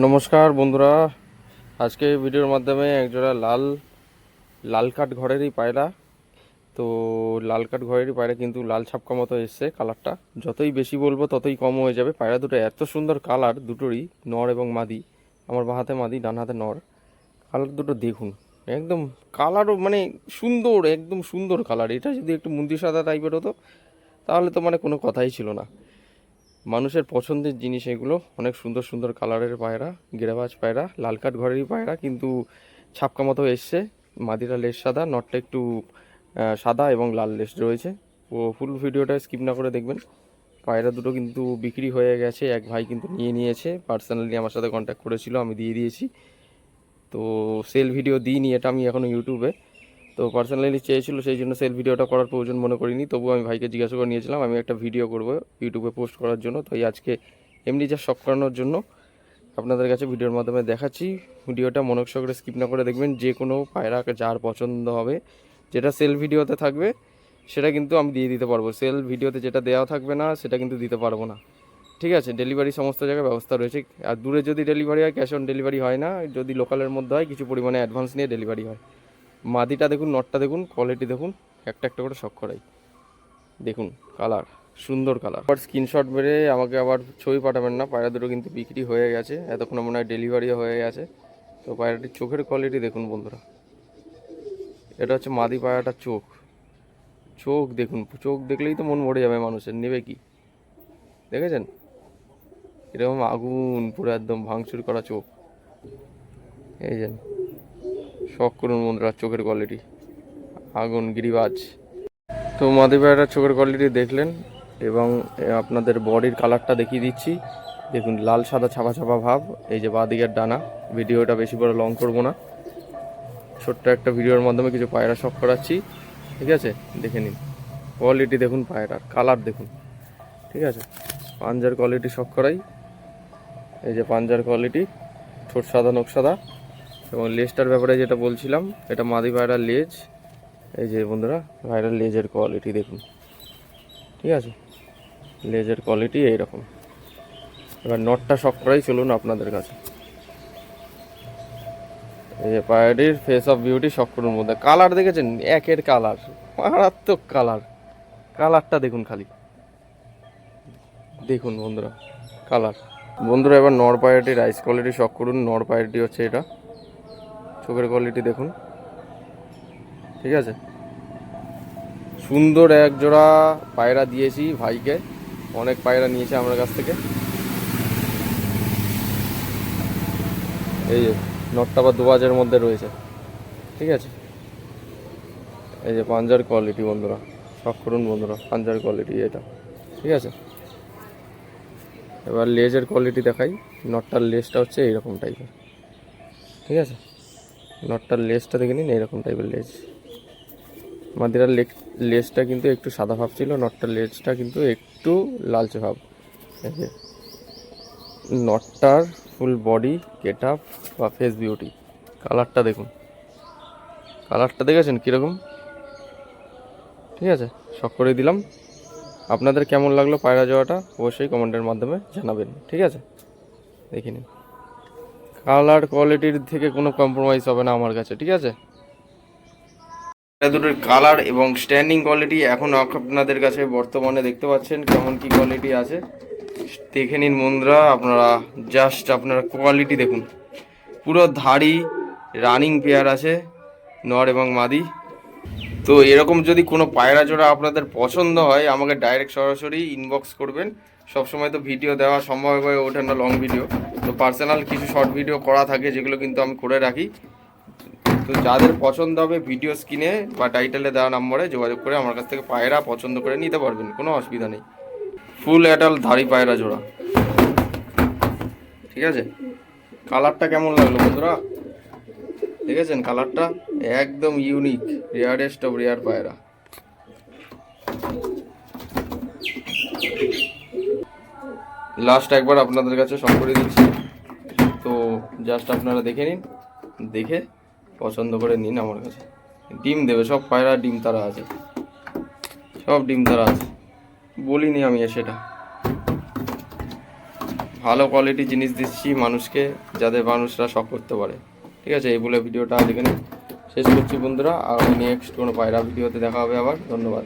নমস্কার বন্ধুরা, আজকে ভিডিওর মাধ্যমে একজোড়া লাল কাঠ ঘরেরই পায়রা। তো লাল কাঠ ঘরেরই পায়রা কিন্তু লাল ছাপকা মতো এসছে কালারটা। যতই বেশি বলবো ততই কম হয়ে যাবে। পায়রা দুটো এত সুন্দর কালার, দুটোরই নর এবং মাদি। আমার বাঁ হাতে মাদি, ডান হাতে নর। কালার দুটো দেখুন, একদম কালারও মানে সুন্দর, একদম সুন্দর কালার। এটা যদি একটু মুন্দি সাদা টাইপের হতো তাহলে তো মানে কোনো কথাই ছিল না। মানুষের পছন্দের জিনিস এগুলো। অনেক সুন্দর সুন্দর কালারের পায়রা, গিরাবাজ পায়রা, লাল কাঠ ঘরেরই পায়রা, কিন্তু ছাপকা মতো এসছে। মাদিরা লেজ সাদা, নটটা একটু সাদা এবং লাল লেজ রয়েছে। ও ফুল ভিডিওটা স্কিপ না করে দেখবেন। পায়রা দুটো কিন্তু বিক্রি হয়ে গেছে, এক ভাই কিন্তু নিয়ে নিয়েছে। পার্সোনালি আমার সাথে কন্ট্যাক্ট করেছিল, আমি দিয়ে দিয়েছি। তো সেল ভিডিও দিইনি, এটা আমি এখনও ইউটিউবে। তো পার্সোনালি চেয়েছিল, সেই জন্য সেল ভিডিওটা করার প্রয়োজন মনে করিনি। তবুও আমি ভাইকে জিজ্ঞাসা করে নিয়েছিলাম আমি একটা ভিডিও করব ইউটিউবে পোস্ট করার জন্য। তাই আজকে এমনি যা শখ করানোর জন্য আপনাদের কাছে ভিডিওর মাধ্যমে দেখাচ্ছি। ভিডিওটা মনোযোগ সহকারে স্কিপ না করে দেখবেন। যে কোনো পায়রাকে যার পছন্দ হবে, যেটা সেল ভিডিওতে থাকবে সেটা কিন্তু আমি দিয়ে দিতে পারবো। সেল ভিডিওতে যেটা দেওয়া থাকবে না সেটা কিন্তু দিতে পারবো না, ঠিক আছে? ডেলিভারি সমস্ত জায়গায় ব্যবস্থা রয়েছে। আর দূরে যদি ডেলিভারি হয়, ক্যাশ অন ডেলিভারি হয় না। যদি লোকালের মধ্যে হয়, কিছু পরিমাণে অ্যাডভান্স নিয়ে ডেলিভারি হয়। মাদিটা দেখুন, নটটা দেখুন, কোয়ালিটি দেখুন, একটা একটা করে শখ করাই। দেখুন কালার, সুন্দর কালার। আবার স্ক্রিনশট মেরে আমাকে আবার ছবি পাঠাবেন না। পায়রা দুটো কিন্তু বিক্রি হয়ে গেছে, এতক্ষণ মনে হয় ডেলিভারিও হয়ে গেছে। তো পায়রাটির চোখের কোয়ালিটি দেখুন বন্ধুরা। এটা হচ্ছে মাদি পায়রাটার চোখ। চোখ দেখুন, চোখ দেখলেই তো মন ভরে যাবে মানুষের। নেবে কি, দেখেছেন? এরকম আগুন, পুরো একদম ভাঙচুর করা চোখ। এই যে শখ করুন বন্ধুরা, চোখের কোয়ালিটি আগুন, গিরিবাজ। তো মাদি পায়রার চোখের কোয়ালিটি দেখলেন, এবং আপনাদের বডির কালারটা দেখিয়ে দিচ্ছি। দেখুন লাল সাদা ছাপা ছাপা ভাব। এই যে বাঁ দিকের ডানা। ভিডিওটা বেশি বড় লং করবো না, ছোট্ট একটা ভিডিওর মাধ্যমে কিছু পায়রা শখ করাচ্ছি, ঠিক আছে? দেখে নিন কোয়ালিটি, দেখুন পায়রার কালার দেখুন, ঠিক আছে? পাঞ্জার কোয়ালিটি শখ করাই। এই যে পাঞ্জার কোয়ালিটি, ঠোঁট সাদা, নখ সাদা। এবং লেজটার ব্যাপারে যেটা বলছিলাম, এটা মাদি পায়রার লেজ। এই যে বন্ধুরা, পায়রার লেজের কোয়ালিটি দেখুন, ঠিক আছে? লেজের কোয়ালিটি এইরকম। এবার নটটা শখ করাই, চলুন আপনাদের কাছে। এই যে পায়রাটির ফেস অফ বিউটি শখ করুন মধ্যে। কালার দেখেছেন? একের কালার, মারাত্মক কালার। কালারটা দেখুন খালি, দেখুন বন্ধুরা কালার। বন্ধুরা এবার নর পায়রাটির আইস কোয়ালিটি শখ করুন। নর পায়রাটি হচ্ছে এটা, চোখের কোয়ালিটি দেখুন, ঠিক আছে? সুন্দর এক জোড়া পায়রা দিয়েছি ভাইকে, অনেক পায়রা নিয়েছে আমার কাছ থেকে। এই যে নটটা বা দুবাজের মধ্যে রয়েছে, ঠিক আছে? এই যে পাঞ্জার কোয়ালিটি বন্ধুরা, শখ করুন বন্ধুরা, পাঞ্জার কোয়ালিটি এটা, ঠিক আছে? এবার লেজের কোয়ালিটি দেখাই। নটটার লেজটা হচ্ছে এইরকম টাইপের, ঠিক আছে? নটটার লেজটা দেখে নিন, এইরকম টাইপের লেজ। মাদিরার লেজটা কিন্তু একটু সাদা ভাব ছিল, নটটার লেজটা কিন্তু একটু লালচে ভাব। এই যে নটটার ফুল বডি গেট আপ বা ফেস বিউটি, কালারটা দেখুন। কালারটা দেখেছেন কীরকম? ঠিক আছে, শখ করে দিলাম। আপনাদের কেমন লাগলো পায়রা জোড়াটা অবশ্যই কমেন্টের মাধ্যমে জানাবেন, ঠিক আছে? দেখে নিন, কালার কোয়ালিটির থেকে কোনো কম্প্রোমাইজ হবে না আমার কাছে, ঠিক আছে? এটা দুটোর কালার এবং স্ট্যান্ডিং কোয়ালিটি এখন আপনাদের কাছে বর্তমানে দেখতে পাচ্ছেন কেমন কি কোয়ালিটি আছে। দেখে নিন বন্ধুরা, আপনারা জাস্ট আপনারা কোয়ালিটি দেখুন। পুরো ধাড়ি রানিং পেয়ার আছে, নর এবং মাদি। তো এরকম যদি কোনো পায়রা জোড়া আপনাদের পছন্দ হয়, আমাকে ডাইরেক্ট সরাসরি ইনবক্স করবেন। সবসময় তো ভিডিও দেওয়া সম্ভব হয়ে ওঠে না, লং ভিডিও। তো পার্সোনাল কিছু শর্ট ভিডিও করা থাকে, যেগুলো কিন্তু আমি করে রাখি। তো যাদের পছন্দ হবে ভিডিও স্ক্রিনে বা টাইটেলে দেওয়া নম্বরে যোগাযোগ করে আমার কাছ থেকে পায়রা পছন্দ করে নিতে পারবেন, কোনো অসুবিধা নেই। ফুল অ্যাডাল ধাড়ি পায়রা জোড়া, ঠিক আছে? কালারটা কেমন লাগলো বন্ধুরা? দেখেছেন কালারটা? একদম ইউনিক, রেয়ারেস্ট অফ রেয়ার পায়রা। লাস্ট একবার আপনাদের কাছে শখ করে দিচ্ছি, তো জাস্ট আপনারা দেখে নিন, দেখে পছন্দ করে নিন আমার কাছে। ডিম দেবে সব পায়রা, ডিম তারা আছে, সব ডিম তারা আছে, বলিনি আমি সেটা। ভালো কোয়ালিটির জিনিস দিচ্ছি মানুষকে, যাতে মানুষরা শখ করতে পারে। ঠিক আছে, এই বলে ভিডিওটা এখানে শেষ করছি বন্ধুরা। আর নেক্সট কোনো পায়রা ভিডিওতে দেখা হবে আবার। ধন্যবাদ।